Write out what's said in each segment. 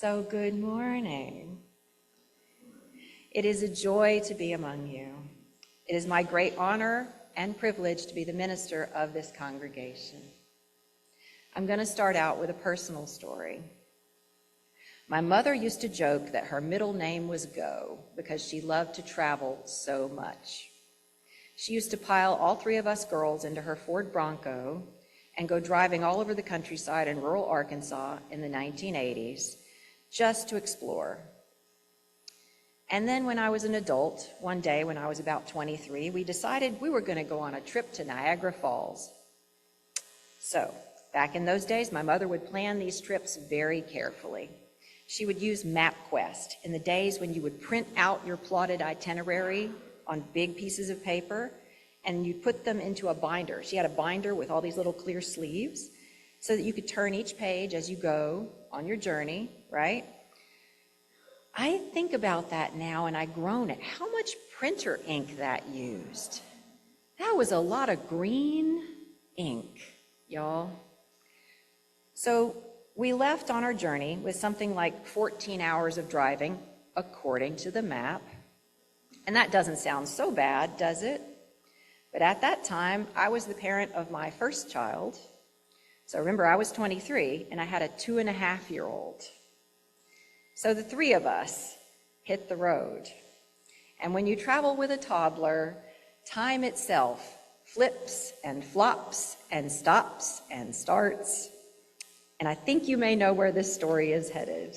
So good morning. It is a joy to be among you. It is my great honor and privilege to be the minister of this congregation. I'm going to start out with a personal story. My mother used to joke that her middle name was Go because she loved to travel so much. She used to pile all three of us girls into her Ford Bronco and go driving all over the countryside in rural Arkansas in the 1980s just to explore. And then when I was an adult, one day when I was about 23, we decided we were going to go on a trip to Niagara Falls. So, back in those days, my mother would plan these trips very carefully. She would use MapQuest in the days when you would print out your plotted itinerary on big pieces of paper, and you'd put them into a binder. She had a binder with all these little clear sleeves so that you could turn each page as you go on your journey, right? I think about that now and I groan at how much printer ink that used. That was a lot of green ink, y'all. So we left on our journey with something like 14 hours of driving, according to the map. And that doesn't sound so bad, does it? But at that time, I was the parent of my first child. So remember, I was 23 and I had a 2.5-year-old. So the three of us hit the road. And when you travel with a toddler, time itself flips and flops and stops and starts. And I think you may know where this story is headed.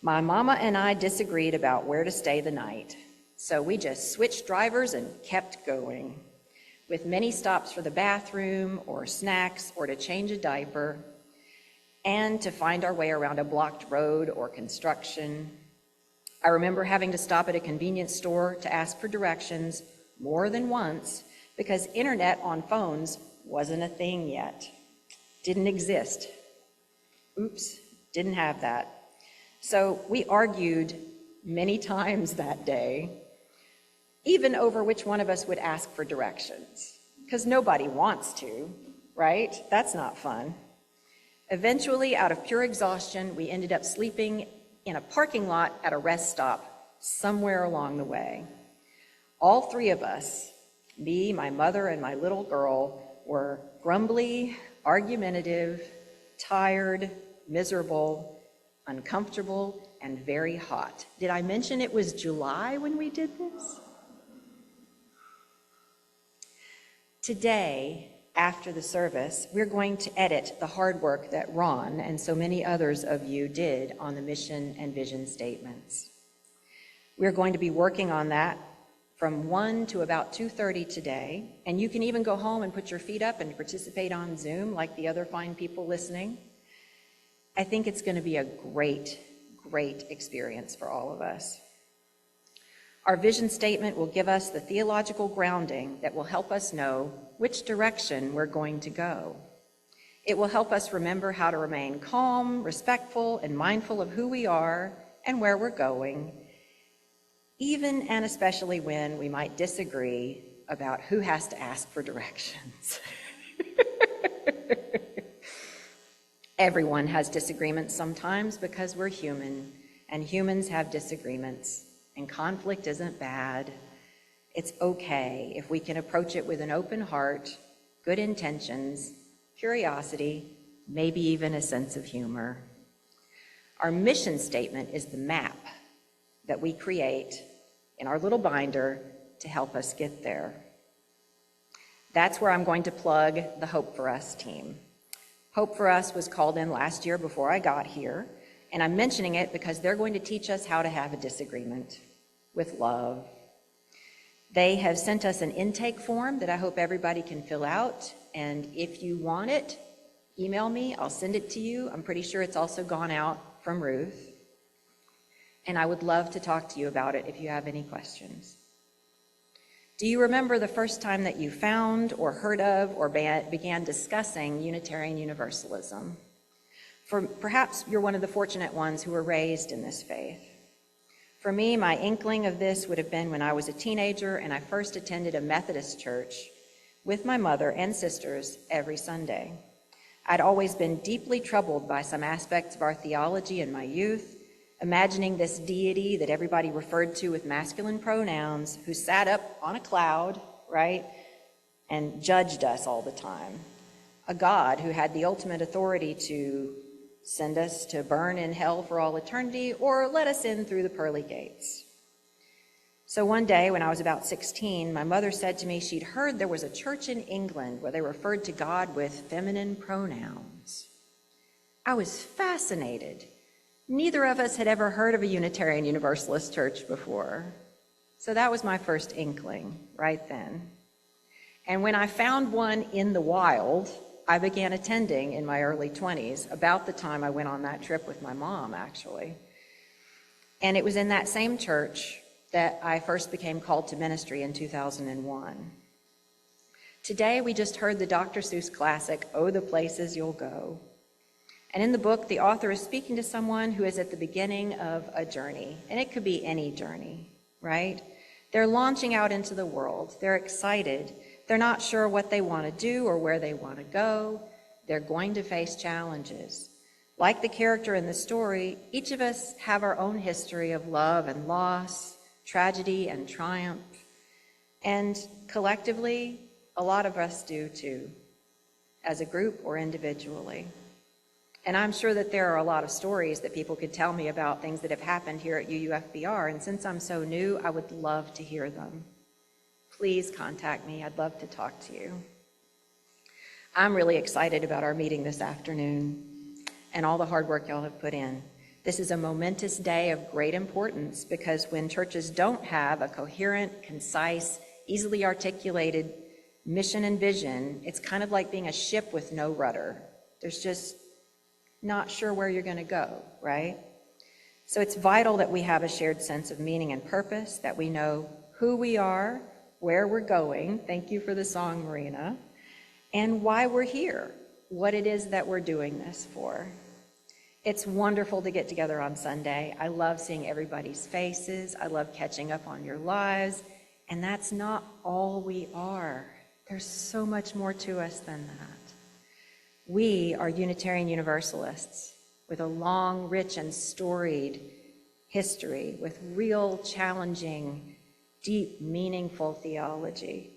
My mama and I disagreed about where to stay the night. So we just switched drivers and kept going, with many stops for the bathroom or snacks or to change a diaper, and to find our way around a blocked road or construction. I remember having to stop at a convenience store to ask for directions more than once because internet on phones wasn't a thing yet. Didn't exist. Oops, didn't have that. So we argued many times that day, even over which one of us would ask for directions, because nobody wants to, right? That's not fun. Eventually, out of pure exhaustion, we ended up sleeping in a parking lot at a rest stop somewhere along the way. All three of us, me, my mother, and my little girl, were grumbly, argumentative, tired, miserable, uncomfortable, and very hot. Did I mention it was July when we did this? Today, after the service, we're going to edit the hard work that Ron and so many others of you did on the mission and vision statements. We're going to be working on that from 1 to about 2:30 today, and you can even go home and put your feet up and participate on Zoom like the other fine people listening. I think it's going to be a great, great experience for all of us. Our vision statement will give us the theological grounding that will help us know which direction we're going to go. It will help us remember how to remain calm, respectful, and mindful of who we are and where we're going, even and especially when we might disagree about who has to ask for directions. Everyone has disagreements sometimes because we're human, and humans have disagreements, and conflict isn't bad. It's okay if we can approach it with an open heart, good intentions, curiosity, maybe even a sense of humor. Our mission statement is the map that we create in our little binder to help us get there. That's where I'm going to plug the Hope for Us team. Hope for Us was called in last year before I got here, and I'm mentioning it because they're going to teach us how to have a disagreement with love. They have sent us an intake form that I hope everybody can fill out, and if you want it, email me, I'll send it to you. I'm pretty sure it's also gone out from Ruth, and I would love to talk to you about it if you have any questions. Do you remember the first time that you found or heard of or began discussing Unitarian Universalism? Perhaps you're one of the fortunate ones who were raised in this faith. For me, my inkling of this would have been when I was a teenager and I first attended a Methodist church with my mother and sisters every Sunday. I'd always been deeply troubled by some aspects of our theology in my youth, imagining this deity that everybody referred to with masculine pronouns, who sat up on a cloud, right, and judged us all the time. A God who had the ultimate authority to send us to burn in hell for all eternity or let us in through the pearly gates. So one day when I was about 16, my mother said to me she'd heard there was a church in England where they referred to God with feminine pronouns. I was fascinated. Neither of us had ever heard of a Unitarian Universalist church before. So that was my first inkling right then. And when I found one in the wild, I began attending in my early 20s, about the time I went on that trip with my mom, actually. And it was in that same church that I first became called to ministry in 2001. Today, we just heard the Dr. Seuss classic, "Oh, the Places You'll Go." And in the book, the author is speaking to someone who is at the beginning of a journey, and it could be any journey, right? They're launching out into the world. They're excited. They're not sure what they want to do or where they want to go. They're going to face challenges. Like the character in the story, each of us have our own history of love and loss, tragedy and triumph, and collectively, a lot of us do too, as a group or individually. And I'm sure that there are a lot of stories that people could tell me about things that have happened here at UUFBR, and since I'm so new, I would love to hear them. Please contact me. I'd love to talk to you. I'm really excited about our meeting this afternoon and all the hard work y'all have put in. This is a momentous day of great importance because when churches don't have a coherent, concise, easily articulated mission and vision, it's kind of like being a ship with no rudder. There's just not sure where you're going to go, right? So it's vital that we have a shared sense of meaning and purpose, that we know who we are, where we're going, thank you for the song, Marina, and why we're here, what it is that we're doing this for. It's wonderful to get together on Sunday. I love seeing everybody's faces. I love catching up on your lives. And that's not all we are. There's so much more to us than that. We are Unitarian Universalists with a long, rich, and storied history, with real, challenging, deep, meaningful theology.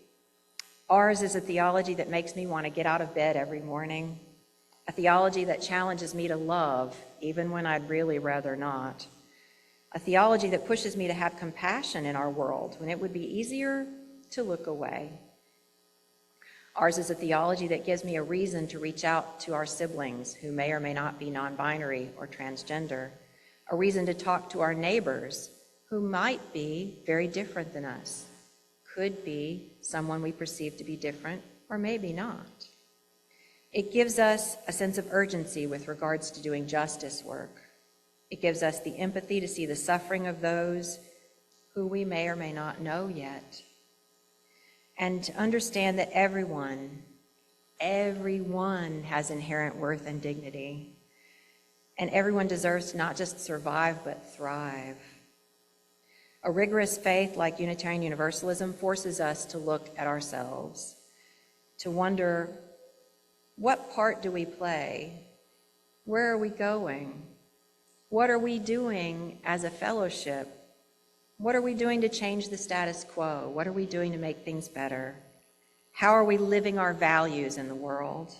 Ours is a theology that makes me want to get out of bed every morning, a theology that challenges me to love, even when I'd really rather not, a theology that pushes me to have compassion in our world when it would be easier to look away. Ours is a theology that gives me a reason to reach out to our siblings who may or may not be non-binary or transgender, a reason to talk to our neighbors who might be very different than us, could be someone we perceive to be different, or maybe not. It gives us a sense of urgency with regards to doing justice work. It gives us the empathy to see the suffering of those who we may or may not know yet, and to understand that everyone has inherent worth and dignity, and everyone deserves to not just survive, but thrive. A rigorous faith like Unitarian Universalism forces us to look at ourselves, to wonder, what part do we play? Where are we going? What are we doing as a fellowship? What are we doing to change the status quo? What are we doing to make things better? How are we living our values in the world?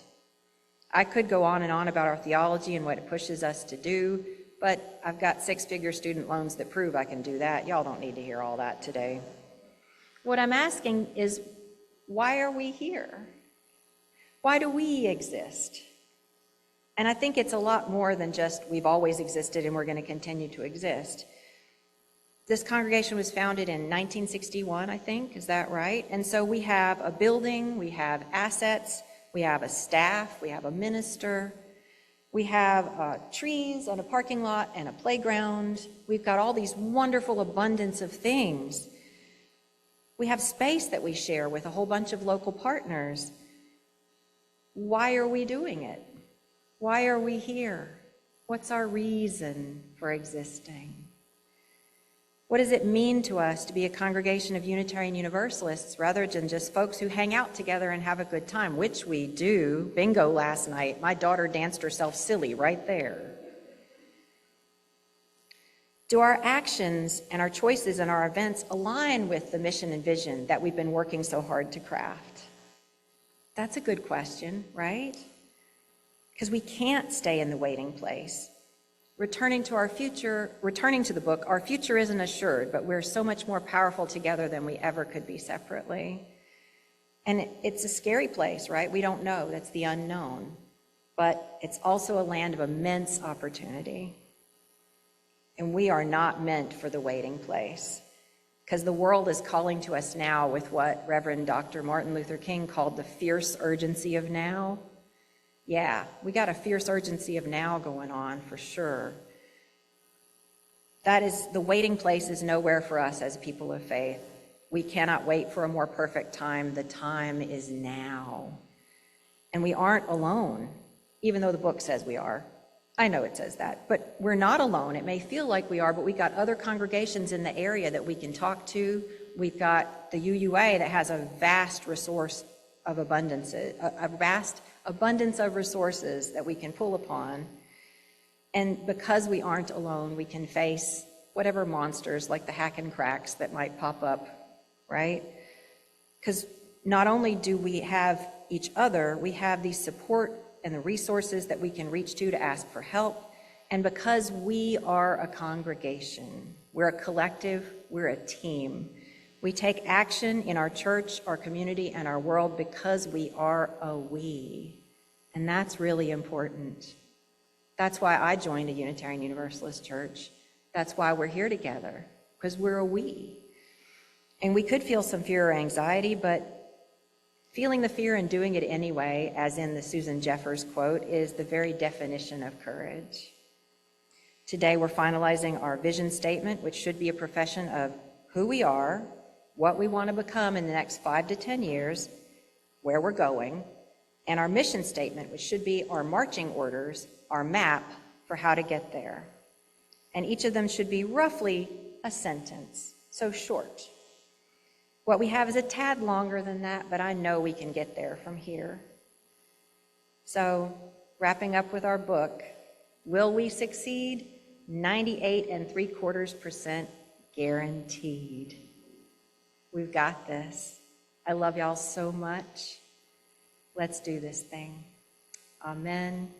I could go on and on about our theology and what it pushes us to do, but I've got 6-figure student loans that prove I can do that. Y'all don't need to hear all that today. What I'm asking is, why are we here? Why do we exist? And I think it's a lot more than just we've always existed and we're going to continue to exist. This congregation was founded in 1961, I think, is that right? And so we have a building, we have assets, we have a staff, we have a minister, we have trees and a parking lot and a playground. We've got all these wonderful abundance of things. We have space that we share with a whole bunch of local partners. Why are we doing it? Why are we here? What's our reason for existing? What does it mean to us to be a congregation of Unitarian Universalists rather than just folks who hang out together and have a good time, which we do? Bingo last night. My daughter danced herself silly right there. Do our actions and our choices and our events align with the mission and vision that we've been working so hard to craft? That's a good question, right? Because we can't stay in the waiting place. Returning to the book, our future isn't assured, but we're so much more powerful together than we ever could be separately. And it's a scary place, right? We don't know. That's the unknown. But it's also a land of immense opportunity. And we are not meant for the waiting place, because the world is calling to us now with what Reverend Dr. Martin Luther King called the fierce urgency of now. Yeah, we got a fierce urgency of now going on for sure. The waiting place is nowhere for us as people of faith. We cannot wait for a more perfect time. The time is now. And we aren't alone, even though the book says we are. I know it says that, but we're not alone. It may feel like we are, but we've got other congregations in the area that we can talk to. We've got the UUA that has a vast resource of abundance, a vast abundance of resources that we can pull upon. And because we aren't alone, we can face whatever monsters like the hack and cracks that might pop up, right? Because not only do we have each other, we have the support and the resources that we can reach to ask for help. And because we are a congregation, we're a collective, we're a team. We take action in our church, our community, and our world because we are a we. And that's really important. That's why I joined a Unitarian Universalist church. That's why we're here together, because we're a we. And we could feel some fear or anxiety, but feeling the fear and doing it anyway, as in the Susan Jeffers quote, is the very definition of courage. Today we're finalizing our vision statement, which should be a profession of who we are, what we want to become in the next 5 to 10 years, where we're going, and our mission statement, which should be our marching orders, our map for how to get there. And each of them should be roughly a sentence, so short. What we have is a tad longer than that, but I know we can get there from here. So, wrapping up with our book, will we succeed? 98.75% guaranteed. We've got this. I love y'all so much. Let's do this thing. Amen,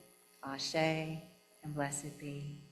Ashe, and blessed be.